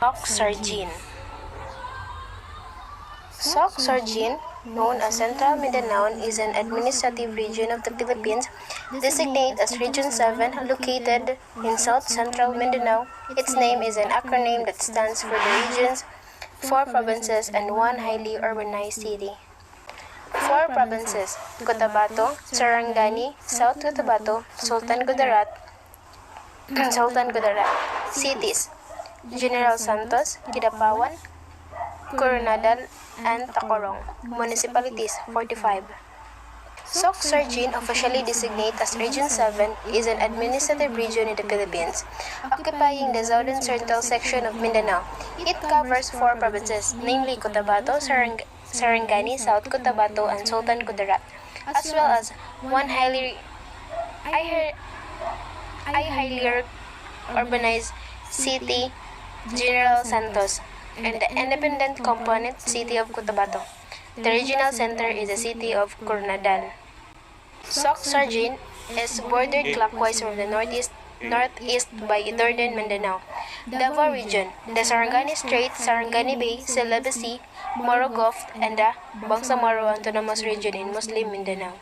Soccsksargen. Soccsksargen, known as Central Mindanao, is an administrative region of the Philippines, designated as Region 7, located in South Central Mindanao. Its name is an acronym that stands for the region's four provinces and one highly urbanized city. Four provinces: Cotabato, Sarangani, South Cotabato, Sultan Kudarat, Sultan Kudarat. Cities: General Santos, Kidapawan, Coronadal, and Tacorong. Municipalities: 45. Soccsksargen, officially designated as Region 7, is an administrative region in the Philippines, occupying the southern central section of Mindanao. It covers four provinces, namely Cotabato, Sarangani, South Cotabato, and Sultan Kudarat, as well as one I highly urbanized city, General Santos, and the independent component city of Cotabato. The regional center is the city of Coronadal. Soccsksargen is bordered clockwise from the northeast by northern Mindanao, Davao Region, the Sarangani Strait, Sarangani Bay, Celebes Sea, Moro Gulf, and the Bangsamoro Autonomous Region in Muslim Mindanao.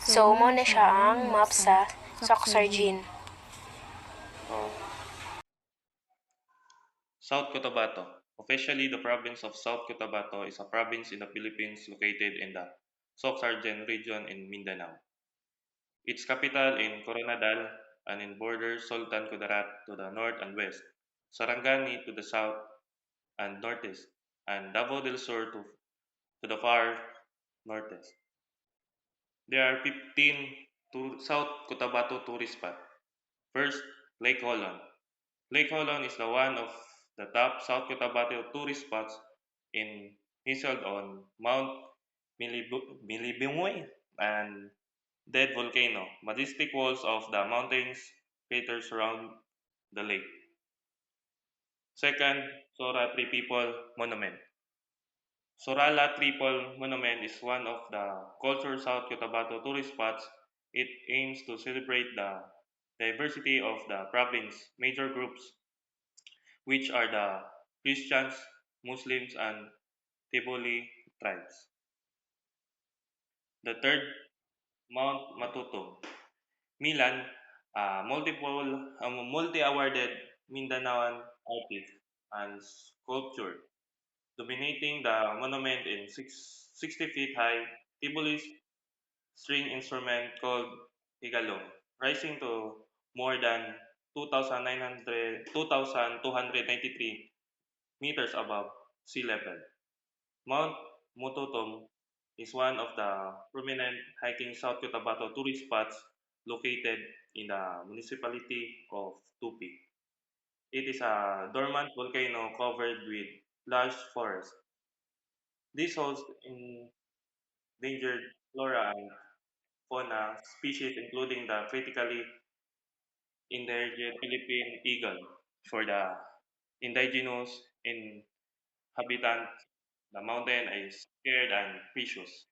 So, mo na siya ang map sa Soccsksargen. South Cotabato. Officially, the province of South Cotabato is a province in the Philippines located in the Soccsksargen region in Mindanao. Its capital in Coronadal and in borders Sultan Kudarat to the north and west, Sarangani to the south and northeast, and Davao del Sur to the far northeast. There are 15 South Cotabato tourist spots. First, Lake Holon. Lake Holon is the one of the top South Cotabato tourist spots in nestled on Mount Milibungoy and Dead Volcano. Majestic walls of the mountains craters surround the lake. Second, Sora Three People Monument. Sorala Triple Monument is one of the Culture South Cotabato tourist spots. It aims to celebrate the diversity of the province major groups, which are the Christians, Muslims, and Tiboli tribes. The third, Mount Matutum. Milan, a multi-awarded Mindanaoan artist and sculpture, dominating the monument in 60 feet high Tiboli's string instrument called Higalong, rising to more than 2,293 meters above sea level. Mount Mututum is one of the prominent hiking South Cotabato tourist spots located in the municipality of Tupi. It is a dormant volcano covered with lush forest. This hosts endangered flora and fauna species including the critically endangered Philippine eagle. For the indigenous inhabitants, the mountain is scared and precious.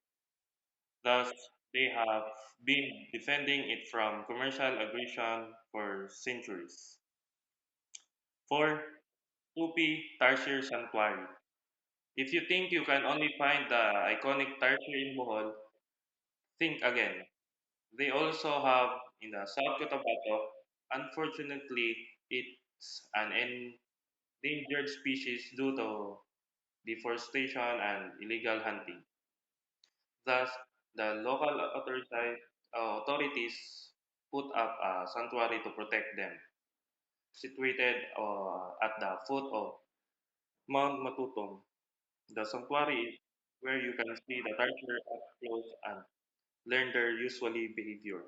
Thus, they have been defending it from commercial aggression for centuries. 4. Tupi Tarsier Sanctuary. If you think you can only find the iconic tarsier in Bohol, think again. They also have in the South Cotabato. Unfortunately, it's an endangered species due to deforestation and illegal hunting. Thus, the local authorities put up a sanctuary to protect them, situated at the foot of Mount Matutom. The sanctuary is where you can see the tarsier up close and learn their usually behavior.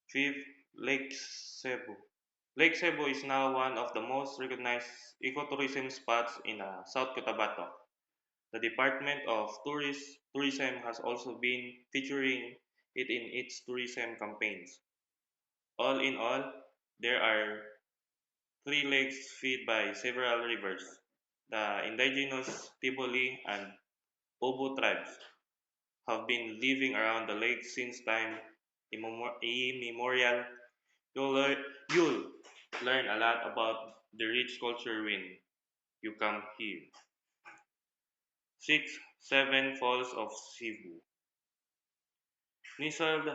Fifth, Lake Cebu. Lake Cebu is now one of the most recognized ecotourism spots in South Cotabato. The Department of Tourism has also been featuring it in its tourism campaigns. All in all, there are three lakes fed by several rivers. The indigenous Tiboli and Obo tribes have been living around the lake since time immemorial. You'll learn, you'll learn a lot about the rich culture when you come here. 6. Seven Falls of Cebu. Nestled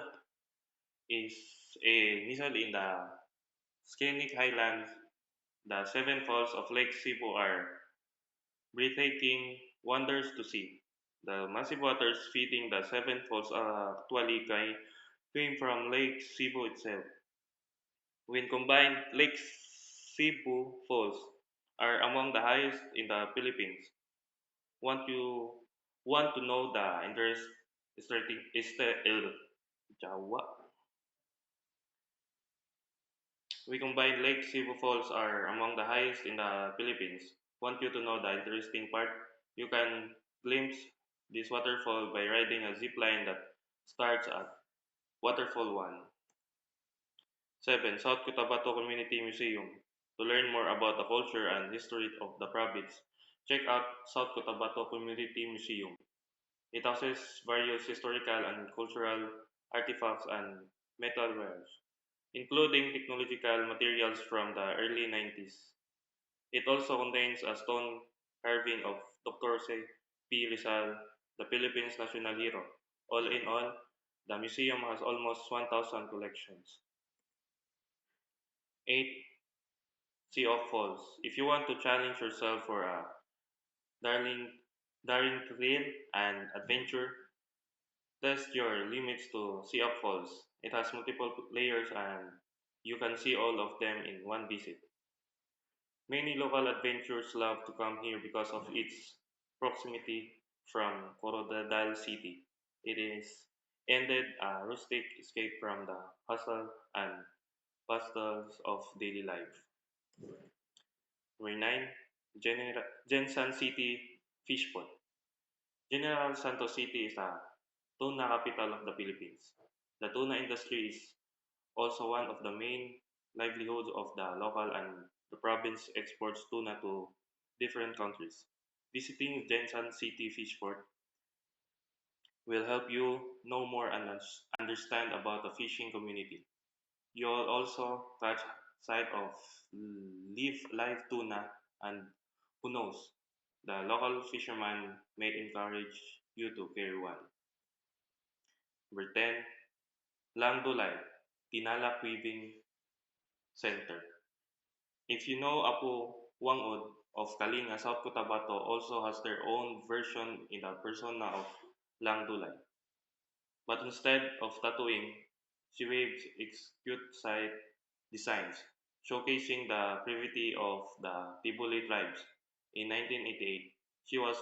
nestled in the scenic highlands. The seven falls of Lake Cebu are breathtaking wonders to see. The massive waters feeding the seven falls came from Lake Cebu itself. When combined, Lake Cebu Falls are among the highest in the Philippines. Want you want to know the interest starting is the Jawa. We combined Lake Cebu Falls are among the highest in the Philippines. Want you to know the interesting part? You can glimpse this waterfall by riding a zip line that starts at Waterfall 1. 7. South Cotabato Community Museum. To learn more about the culture and history of the province, check out South Cotabato Community Museum. It houses various historical and cultural artifacts and metalwares, including technological materials from the early 90s. It also contains a stone carving of Dr. Jose P. Rizal, the Philippines' national hero. All in all, the museum has almost 1,000 collections. 8. Sea of Falls. If you want to challenge yourself for a daring, daring thrill and adventure, test your limits to Sea of Falls. It has multiple layers and you can see all of them in one visit. Many local adventurers love to come here because of its proximity from Coronadal City. It is ended a rustic escape from the hustle and bustles of daily life. Number 9. Jensan City Fishport. General Santos City is a tuna capital of the Philippines. The tuna industry is also one of the main livelihoods of the local and the province exports tuna to different countries. Visiting Jensan City Fishport will help you know more and understand about the fishing community. You'll also catch sight of live tuna and who knows, the local fisherman may encourage you to carry one. Number 10, Langdulay, Tinalak Weaving Center. If you know Apo Wangod of Kalinga, South Cotabato also has their own version in the persona of Langdulay. But instead of tattooing, she waves exquisite side designs, showcasing the creativity of the Tibuli tribes. In 1988, she was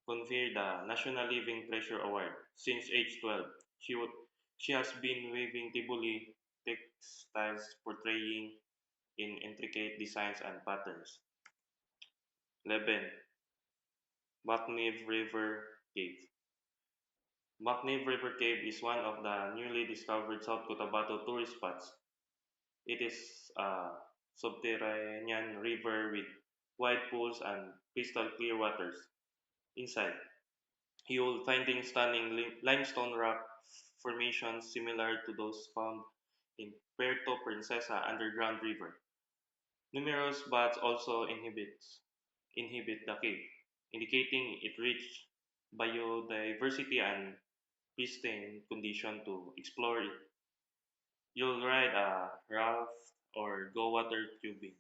conferred the National Living Treasure Award. Since age 12, she has been weaving Tibuli textiles portraying in intricate designs and patterns. 11. Makniv River Cave. Makniv River Cave is one of the newly discovered South Cotabato tourist spots. It is a subterranean river with wide pools and crystal clear waters. Inside, you'll finding stunning limestone rock formations similar to those found in Puerto Princesa underground river. Numerous bats also inhibit the cave, indicating it rich biodiversity and pristine condition to explore it. You'll ride a raft or go water tubing.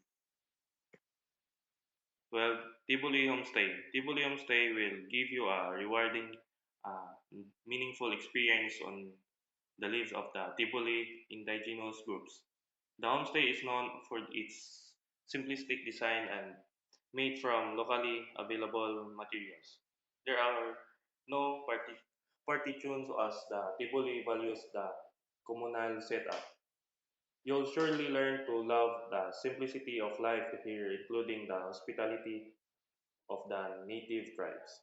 12. Tivoli Homestay. Tivoli Homestay will give you a rewarding, uh, meaningful experience on the lives of the Tivoli indigenous groups. The homestay is known for its simplistic design and made from locally available materials. There are no partitions as the Tivoli values the communal setup. You'll surely learn to love the simplicity of life here, including the hospitality of the native tribes.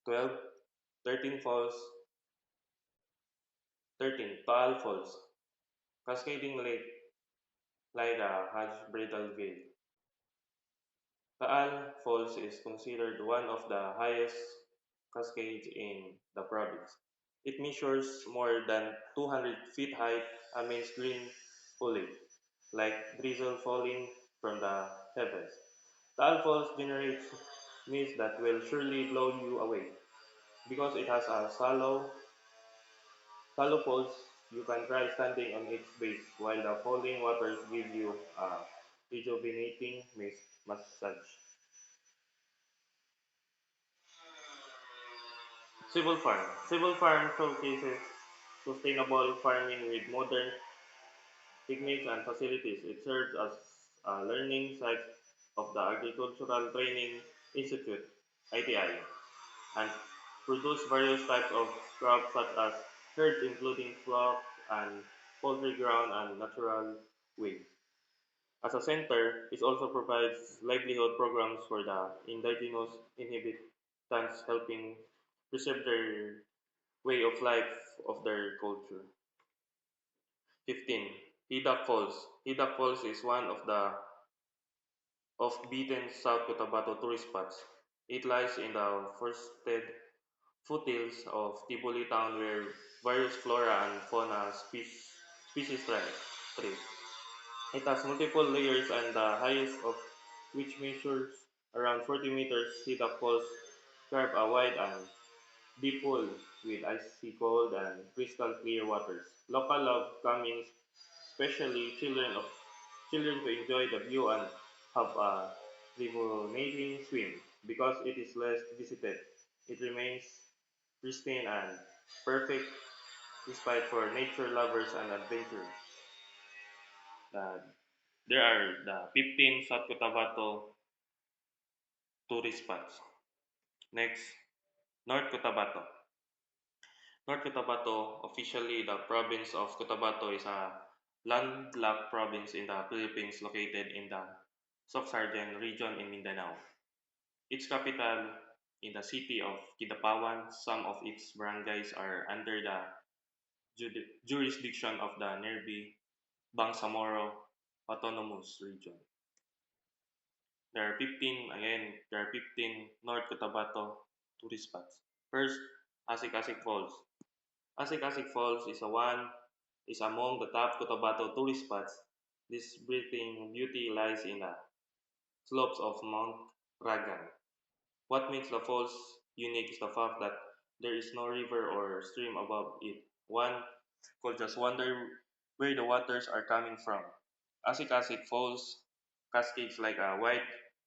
12. 13 Falls, 13. Taal Falls, cascading lake like a Hajj bridal veil. Taal Falls is considered one of the highest cascades in the province. It measures more than 200 feet high amidst green foliage, like drizzle falling from the heavens. Tal Falls generates mist that will surely blow you away. Because it has a shallow falls, you can try standing on its base, while the falling waters give you a rejuvenating mist massage. Civil Farm showcases sustainable farming with modern techniques and facilities. It serves as a learning site of the Agricultural Training Institute (ITI) and produce various types of crops such as herds including flock and poultry ground and natural way. As a center, it also provides livelihood programs for the indigenous inhabitants, helping preserve their way of life of their culture. 15. Hidak Falls. Hidak Falls is one of the off-beaten South Cotabato tourist spots. It lies in the forested foothills of Tibuli town where various flora and fauna species thrive. It has multiple layers and the highest of which measures around 40 meters. Hidak Falls carve a wide and deep pool with icy cold and crystal clear waters. Local love coming, especially children to enjoy the view and have a rejuvenating swim. Because it is less visited, it remains pristine and perfect despite for nature lovers and adventurers. Uh, there are the 15 South Cotabato tourist spots. Next, North Cotabato. North Cotabato, officially the province of Cotabato, is a landlocked province in the Philippines located in the Soccsksargen region in Mindanao. Its capital in the city of Kidapawan, some of its barangays are under the jurisdiction of the nearby Bangsamoro Autonomous Region. There are 15 North Cotabato tourist spots. First, Asik Falls. Asik Falls is among the top Cotabato tourist spots. This breathing beauty lies in the slopes of Mount Ragan. What makes the falls unique is the fact that there is no river or stream above it. One could just wonder where the waters are coming from. Asik Falls cascades like a white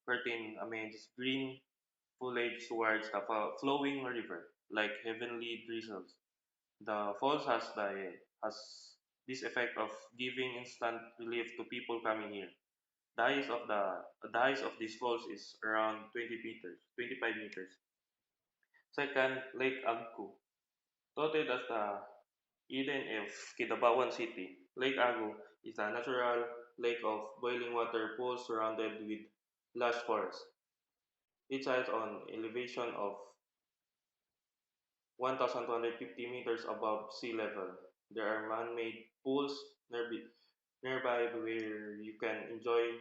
curtain amidst green foliage towards the flowing river, like heavenly drizzles. The falls has this effect of giving instant relief to people coming here. The highest of these falls is around 20 meters, 25 meters. Second, Lake Agku. Touted as the Eden of Kidabawan City, Lake Agu is a natural lake of boiling water pools surrounded with lush forest. It sits on elevation of 1,250 meters above sea level. There are man-made pools nearby where you can enjoy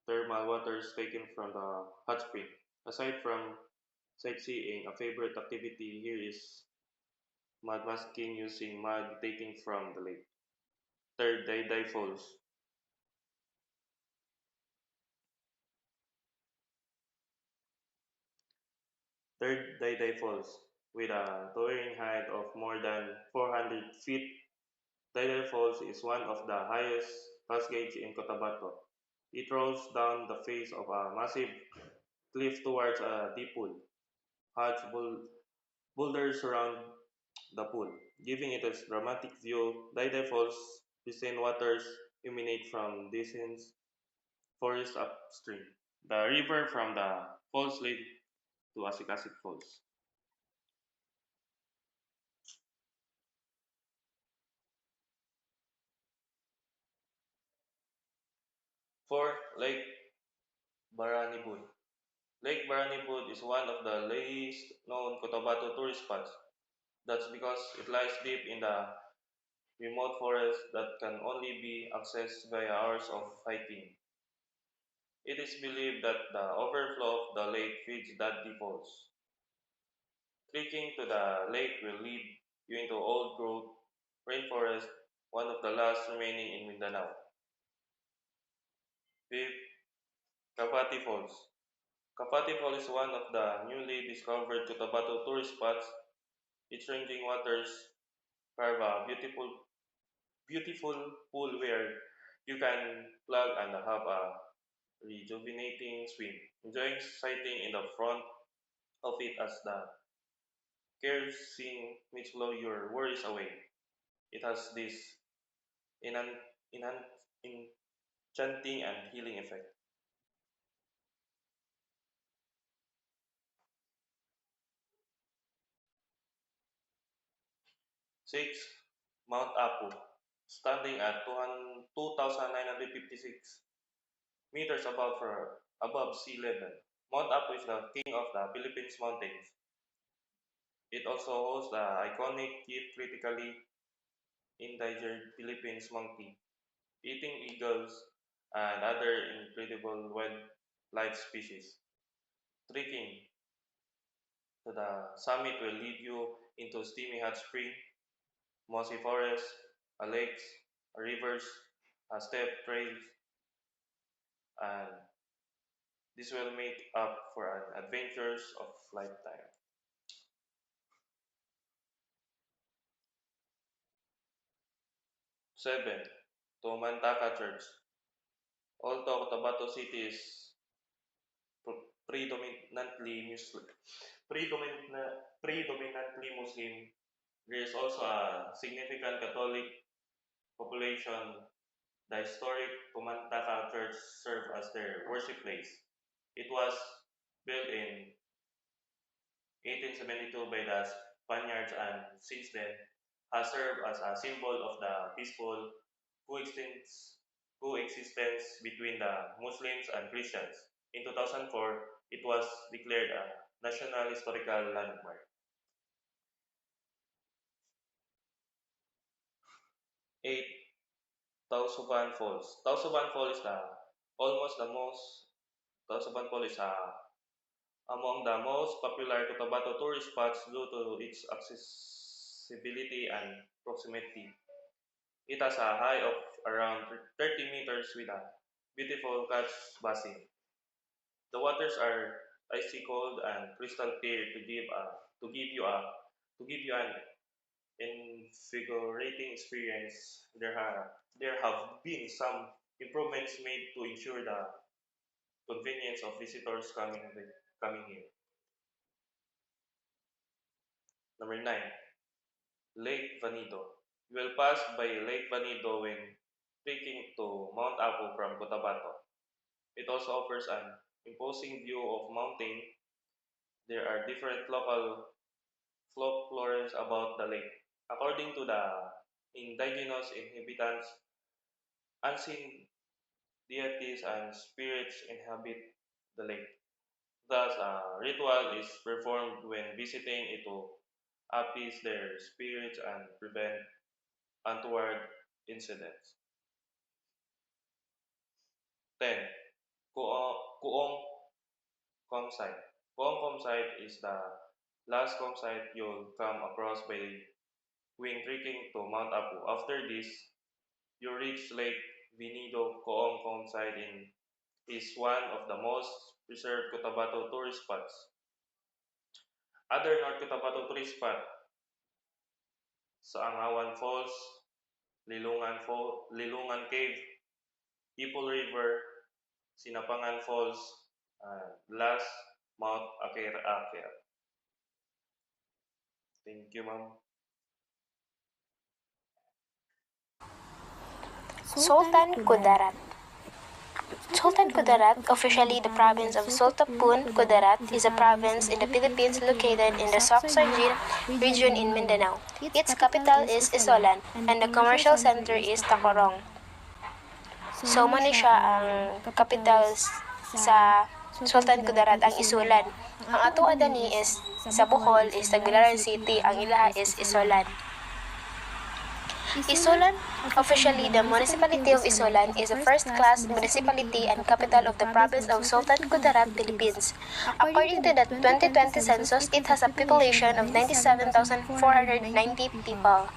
thermal waters taken from the hot spring. Aside from sightseeing, a favorite activity here is mud masking using mud taken from the lake. Third, Dayday Falls. Third, Dayday Falls. With a towering height of more than 400 feet, Dayday Falls is one of the highest cascades in Cotabato. It rolls down the face of a massive cliff towards a deep pool. Huge boulders surround the pool, giving it a dramatic view. Dayday Falls' pristine waters emanate from dense forest upstream. The river from the falls lead to Asikasik Falls. 4. Lake Baranibud. Lake Baranibud is one of the least known Cotabato tourist spots. That's because it lies deep in the remote forest that can only be accessed via hours of hiking. It is believed that the overflow of the lake feeds Daddy Falls. Trekking to the lake will lead you into old growth rainforest, one of the last remaining in Mindanao. Fifth, Cavite Falls. Cavite Falls is one of the newly discovered Cotabato tourist spots. Its ranging waters carve a beautiful pool where you can plug and have a rejuvenating swim, enjoying sighting in the front of it as the curves sing which blow your worries away. It has this enan- enan- enchanting and healing effect. Six, Mount Apu, standing at 2,956 meters above sea level. Mount Apu is the king of the Philippines mountains. It also hosts the iconic yet critically endangered Philippines monkey, eating eagles, and other incredible wildlife species. Trekking to the summit will lead you into steamy hot spring, mossy forests, lakes, rivers, steep trails, and this will make up for an adventures of lifetime. 7. Tumantaka Church. Although Cotabato City is predominantly Muslim, predominantly Muslim, there is also a significant Catholic population. The historic Tumantaka Church served as their worship place. It was built in 1872 by the Spaniards and since then has served as a symbol of the peaceful coexistence between the Muslims and Christians. In 2004, it was declared a National Historical Landmark. 8. Tausuban Falls. Tausuban Falls is almost the most, Tausuban Falls is among the most popular Cotabato tourist spots due to its accessibility and proximity. It has a height of around 30 meters with a beautiful catch basin. The waters are icy cold and crystal clear to give you an invigorating experience. There have been some improvements made to ensure the convenience of visitors coming here. Number 9, Lake Vanido. You will pass by Lake Vanido when trekking to Mount Apo from Cotabato. It also offers an imposing view of mountain. There are different local folklores about the lake. According to the indigenous inhabitants, unseen deities and spirits inhabit the lake. Thus, a ritual is performed when visiting it to appease their spirits and prevent untoward incidents. 10. Kuong campsite. Kuong campsite is the last campsite you'll come across by when trekking to Mount Apu. After this, you reach Lake Vinido. Kuong campsite is one of the most preserved Cotabato tourist spots. Other North Cotabato tourist spots, Saangawan Falls, Lilungan Cave, Ipol River, Sinapangan Falls, and last, Mount Aker Aker. Thank you, ma'am. Sultan Kudarat. Sultan Kudarat, officially the province of Sultapun Kudarat, is a province in the Philippines located in the Soccsksargen region in Mindanao. Its capital is Isolan, and the commercial center is Tacorong. So, muna siya ang capital sa Sultan Kudarat, ang Isulan. Ang atong adani is sa Bohol is Tagbilaran City, ang ilaha is Isolan. Isolan, officially the municipality of Isolan, is a first-class municipality and capital of the province of Sultan Kudarat, Philippines. According to the 2020 census, it has a population of 97,490 people.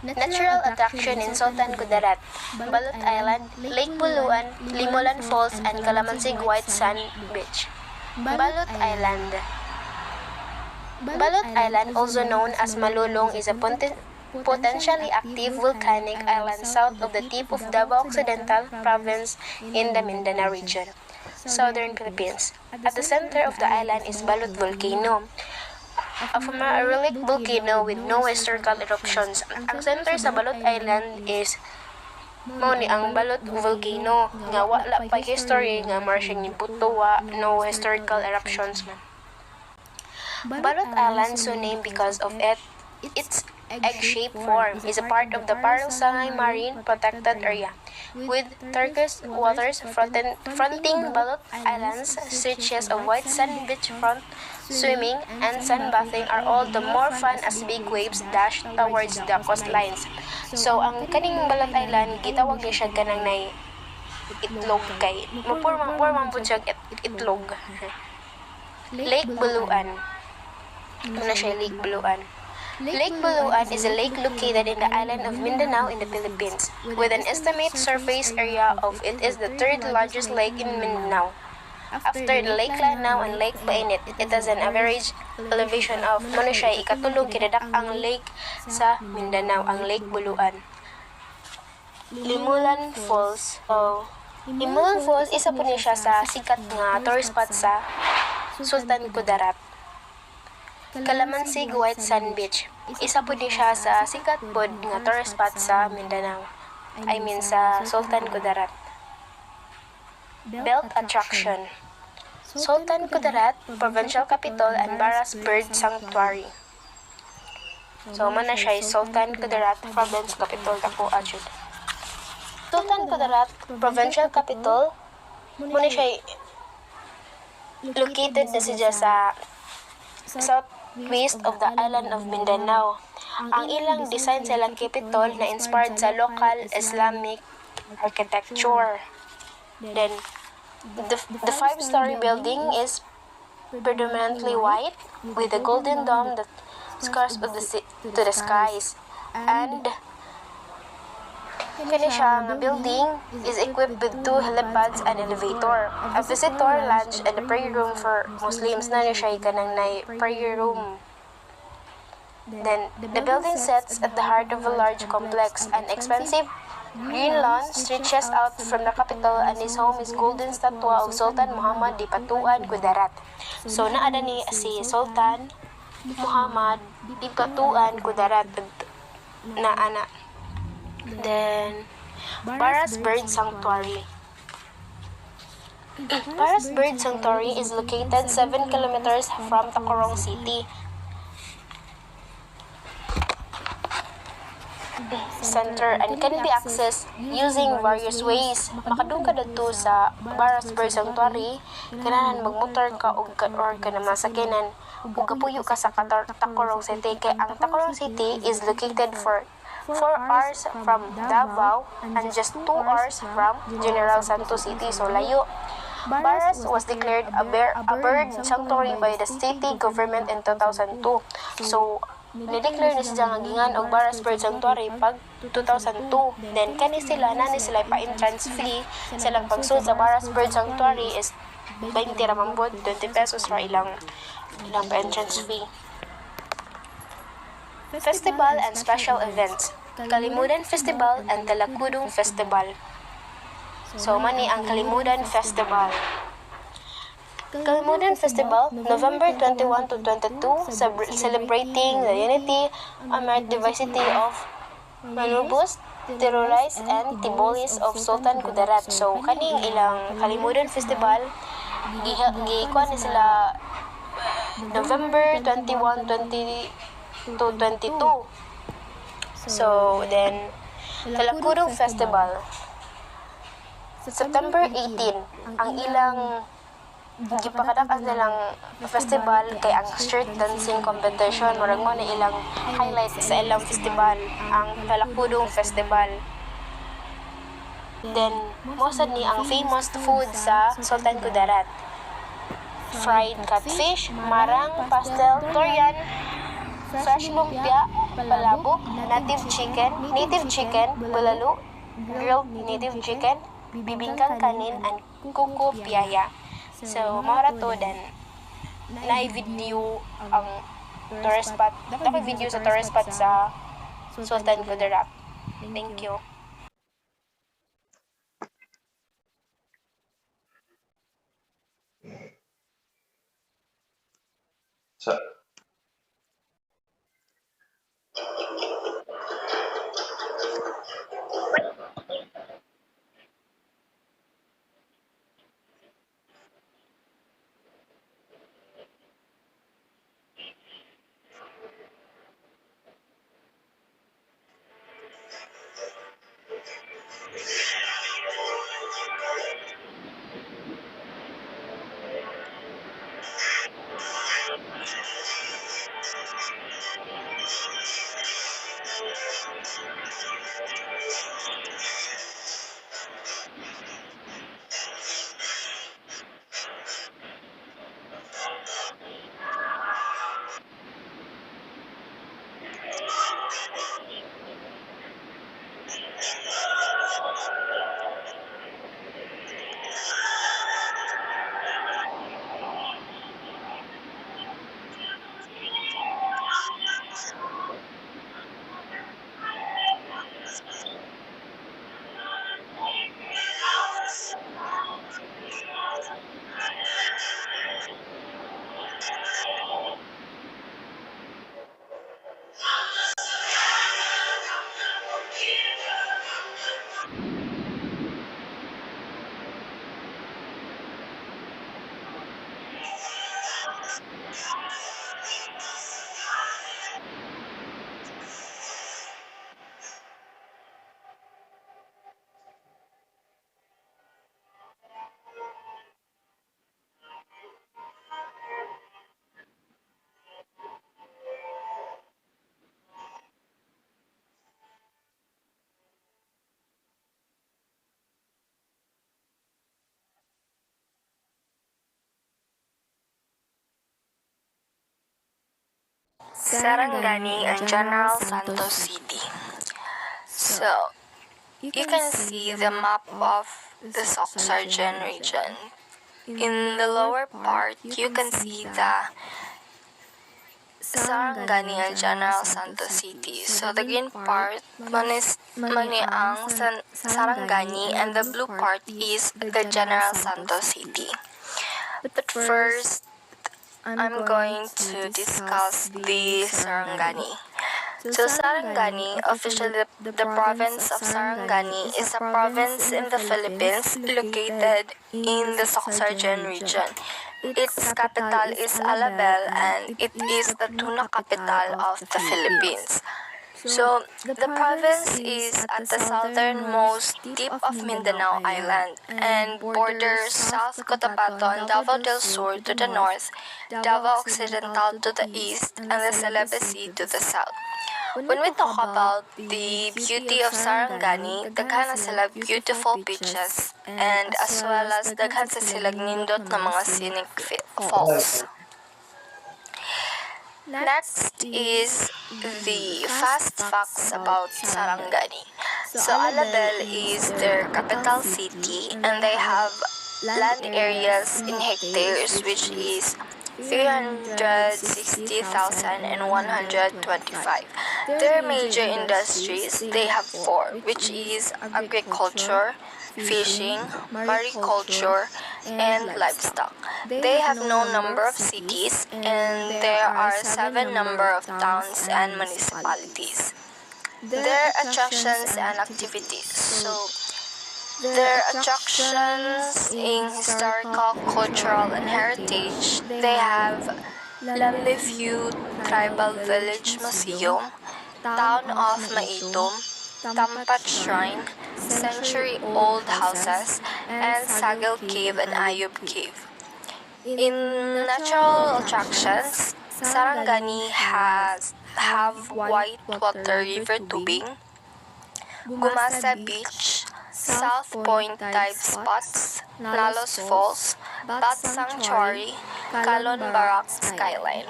Natural attraction in Sultan Kudarat: Balot Island, Lake Buluan, Limulan Falls, and Calamansig White Sand Beach. Balot Island. Balot Island, also known as Malulong, is a potentially active volcanic island south of the tip of Davao Occidental Province in the Mindanao region, southern Philippines. At the center of the island is Balot Volcano, a relic volcano with no historical eruptions. Ang center sa Balot Island is mao ni ang Balot Volcano nga wala pa history nga marsing niputuwa, no historical eruptions man. Balot Island, so named because of its egg-shaped form, is a part of the Parusangay Marine Protected Area, with turquoise waters fronting Balot Island's stretches of white sand beach front. Swimming and sunbathing are all the more fun as big waves dash towards the coastlines. So, ang kaning Balot Island, gitawag niya siya kanang nay itlog kay mapurman po siya itlog. Lake Buluan. Muna siya Lake Buluan. Lake Buluan is a lake located in the island of Mindanao in the Philippines, with an estimated surface area of it is the third largest lake in Mindanao. After the Lake Lanao and Lake Mainit, it has an average elevation of muna siya ikatulog kinadak ang lake sa Mindanao, ang Lake Buluan. Limulan Falls. Limulan Falls isa po niya siya sa sikat nga tourist spot sa Sultan Kudarat. Calamansig White Sand Beach. Isa po din siya sa sikat pod nga tourist spot sa Mindanao. Sa Sultan Kudarat. Belt Attraction. Sultan Kudarat, Provincial Capital and Baras Bird Sanctuary. So, man na siya Sultan Kudarat, Province Capital, Dako Achud. Sultan Kudarat, Provincial Capital, muna siya located na siya sa southwest of the island of Mindanao. Ang ilang design sa ilang capital na inspired sa local Islamic architecture. Then, the five-story building is predominantly white with a golden dome that scars to the skies. And kani siya nga building is equipped with 2 helipads and elevator. A visitor lounge and a prayer room for Muslims na siya kanang nay prayer room. Then, the building sits at the heart of a large complex. An expensive green lawn stretches out from the capital and his home is golden statue of Sultan Muhammad di Patuan Kudarat. So, naada ni si Sultan Muhammad di Patuan Kudarat na ana. Then, Baras Bird Sanctuary. Baras Bird Sanctuary is located 7 kilometers from Tacloban City Center and can be accessed using various ways. Makadungka dito sa Baras Bird Sanctuary, kailangan magmotor ka or ka na masakyanan ug kapuyo ka sa Tacloban City kay ang Tacloban City is located for 4 hours from Davao and just 2 hours from General Santos City, so layo. Baras was declared a bird sanctuary by the city government in 2002. So, ni-declare ni siya nga gingan og Baras Bird Sanctuary pag 2002. Then, kani sila pa-entrance fee sa ilang pagsud sa Baras Bird Sanctuary is 20 ramambod, 20 pesos ra ilang pa-entrance fee. Festival and special events. Kalimudan Festival and Talakudong Festival. So, mani ang Kalimudan Festival. Kalimudan Festival, November 21 to 22, celebrating the unity and diversity of Manubus, Tirorais, and Tibolis of Sultan Kudarat. So, kaning ilang Kalimudan Festival, gikuan ni sila November 21, 20 to 22. So, then, Talakudong Festival. September 18, ang ilang gipakadakas nilang festival kay ang street dancing competition murag mo na ilang highlight sa ilang festival, ang Talakudong Festival. Then mosad ni ang famous food sa Sultan Kudarat: fried catfish, marang, pastel, durian, fresh lumpia, palabok, native chicken, bulalo, grilled native chicken, bibingkang kanin, and kuko piyaya. So, mara to, then na-video ang tourist spot, naka-video sa tourist spot sa Sultan Kudarat. Thank you. Sa Sarangani and General Santos City. So, you can see the map of the Soccsksargen region. In the lower part, you can see the Sarangani and General Santos City. So, the green part, mani ang Sarangani, and the blue part is the General Santos City. But first, I'm going to discuss the Sarangani. So Sarangani, officially the province of Sarangani, is a province in the Philippines located in the Soccsksargen region. Its capital is Alabel, and it is the tuna capital of the Philippines. So, the province is at the southernmost tip of Mindanao Island and borders South Cotabato and Davao del Sur to the north, Davao Occidental to the east, and the Celebes Sea to the south. When we talk about the beauty of Sarangani, daghan na sila beautiful beaches, and as well as daghan sa sila nindot na mga scenic falls. Next is the fast facts about Sarangani. So Alabel is their capital city, and they have land areas in hectares, which is 360,125. Their major industries, they have four, which is agriculture, fishing, mariculture, and livestock. They have no number of cities, and there are 7 number of towns and municipalities. Their attractions and activities. So, their attractions in historical, cultural, and heritage, they have Lamli View Tribal Village Museum, Town of Maitom, Tampat Shrine, century-old houses, and Sagil Cave and Ayub Cave. In natural attractions, Sarangani have white water river tubing, Gumasa Beach, South Point dive spots, Nalos Falls, Bat Sanctuary, Kalon Barak Skyline.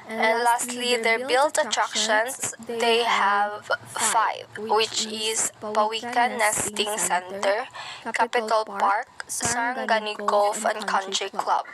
And lastly, their built attractions, they have five, which is Pawikan Nesting Center, Capital Park, Sarangani Golf and Country Club,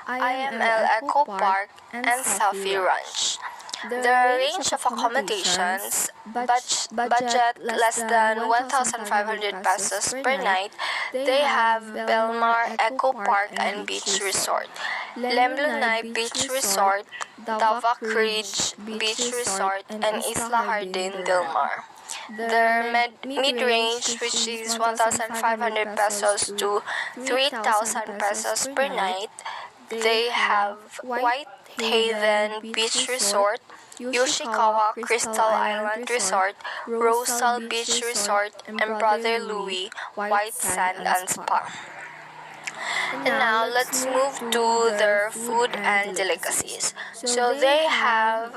IML Eco Park, and Selfie Ranch. The range of accommodations, budget less than 1,500 pesos per night, they have Belmar Eco Park and Beach Resort, Lemlunay Beach Resort, Davak Ridge Beach Resort, and Isla Jardín del Mar. Their mid-range, which is 1,500 pesos to 3,000 pesos per night, they have White Haven Beach Resort, Yoshikawa Crystal Island Resort, Rosal Beach Resort, and Brother Louie White Sand and Spa. And now let's move to their food and delicacies. So they have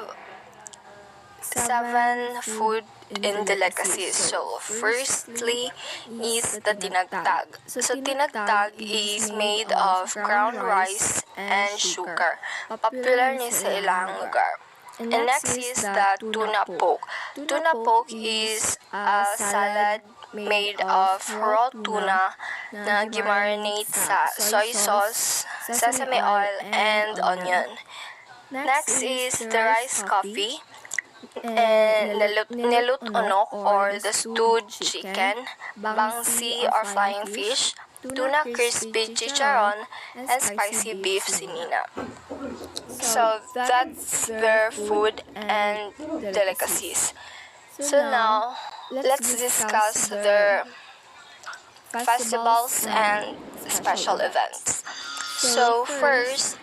7 food and delicacies. So firstly is the tinagtag. So tinagtag is made of ground rice and sugar. Popular ni sa ilang lugar. And next is the tuna poke. Tuna poke is a salad made of raw tuna na gimarinate sa soy sauce, sesame oil, and onion. Next is the rice coffee and nilut onok or the stewed chicken, bangsi or flying fish, tuna crispy chicharon, and spicy beef sinina. So that's their food and delicacies. So now let's discuss their festivals and special events. So first,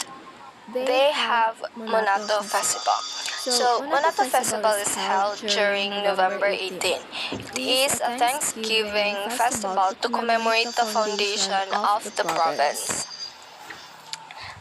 they have Monato Festival. So Monato Festival is held during November 18. It is a Thanksgiving festival to commemorate the foundation of the province.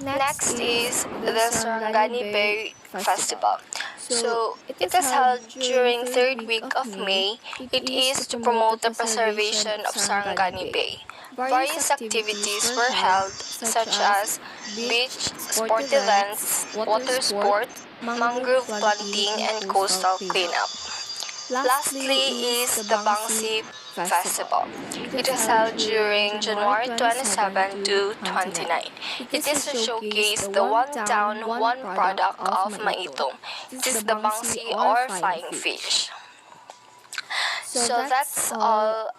Next is the Sarangani Bay Festival. So it is held during third week of May. It is to promote the preservation of Sarangani Bay. Various activities were held such as beach sport events, water sport, mangrove planting, and coastal cleanup. Lastly is the Bangsi Festival. It is held during January 27 to 29. It is to showcase the one town, one product of Maitom. It is the Bangsi or flying fish. So that's all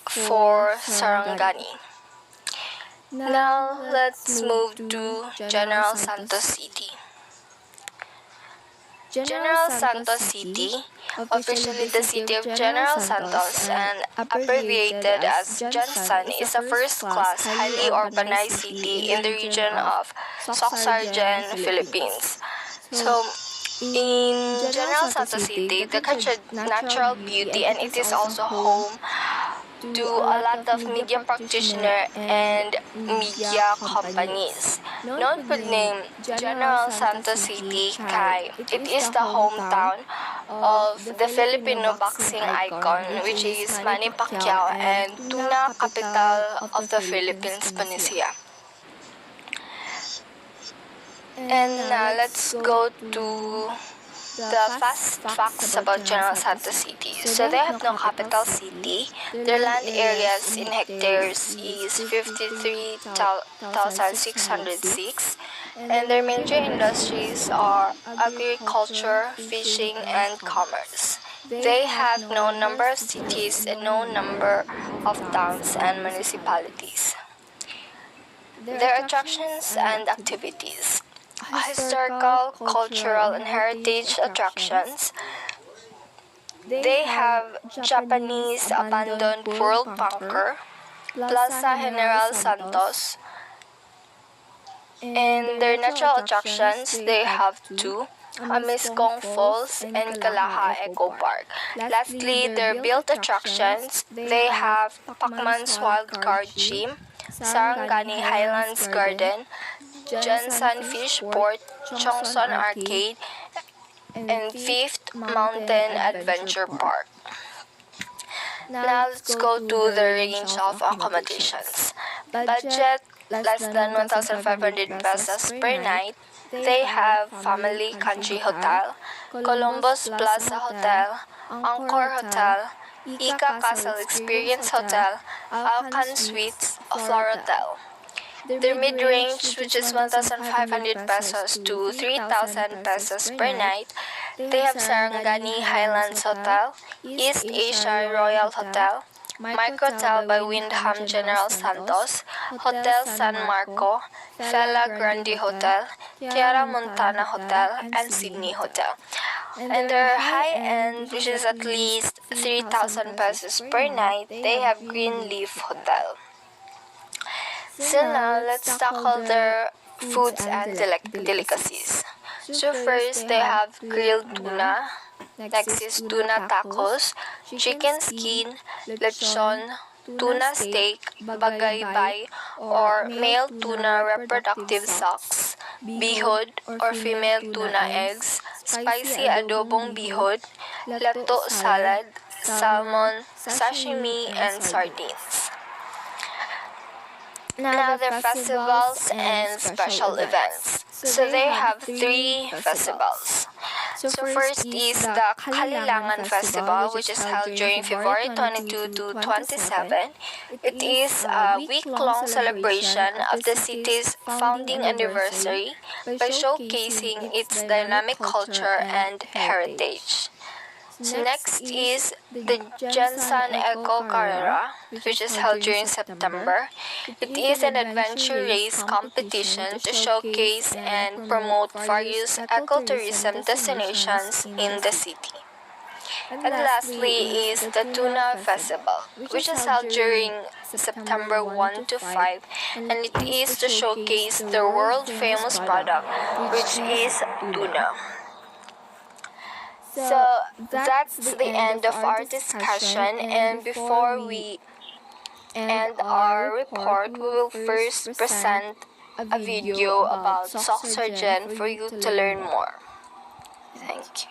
for Sarangani. Now let's move to General Santos City. General Santos City, officially the city of General Santos and abbreviated as Gensan, is a first-class, highly urbanized city in the region of Soccsksargen, Philippines. So, in General Santos City, the country natural beauty, and it is also home to a lot of media practitioners and media companies. Known for the name General Santos City, Kai, it is the hometown of the Filipino boxing icon, which is Manny Pacquiao, and tuna capital of the Philippines Peninsula. And now let's go to the fast facts about General Santos City. So they have no capital city. Their land areas in hectares is 53,606, and their major industries are agriculture, fishing, and commerce. They have no number of cities and no number of towns and municipalities. Their attractions and activities: historical, cultural, and heritage attractions. They have Japanese abandoned World Bunker, Plaza General Santos, and their natural attractions, they have two, Amiscong Falls and Kalaha Eco Park. Lastly, their built attractions, they have Pacman's Wild Card Gym, Sarangani Highlands Garden, Jansan Fish Port, Chongson Arcade, and Fifth Mountain Adventure Park. Now let's go to the range of accommodations. Budget less than 1,500 pesos per night. They have Family Country Hotel, Columbus Plaza Hotel, Angkor Hotel, Ika Castle Experience Hotel, Alcan Suites, Florotel. Their mid-range, which is 1,500 pesos to 3,000 pesos per night, they have Sarangani Highlands Hotel, East Asia Royal Hotel, Microtel by Windham General Santos, Hotel San Marco, Fela Grande Hotel, Tierra Montana Hotel, and Sydney Hotel. And their high-end, which is at least 3,000 pesos per night, they have Greenleaf Hotel. So now let's tackle their foods and delicacies. So first they have grilled tuna, next is tuna tacos, chicken skin, lechon, tuna steak, bagaybay or male tuna reproductive socks, bihod or female tuna eggs, spicy adobong bihod, lato salad, salmon, sashimi, and sardines. Now their festivals and special events. So they have three festivals. So first is the Kalilangan Festival, which is held during February 22 to 27. It is a week-long celebration of the city's founding anniversary by showcasing its dynamic culture and heritage. So next is the Jansan Eco Carrera, which is held during September. It is an adventure race competition to showcase and promote various ecotourism destinations in the city. And lastly is the Tuna Festival, which is held during September 1 to 5, and it is to showcase the world-famous product, which is tuna. So that's the end of our discussion, and before we end our report, we will first present a video about Soccsksargen for you to learn more. Thank you.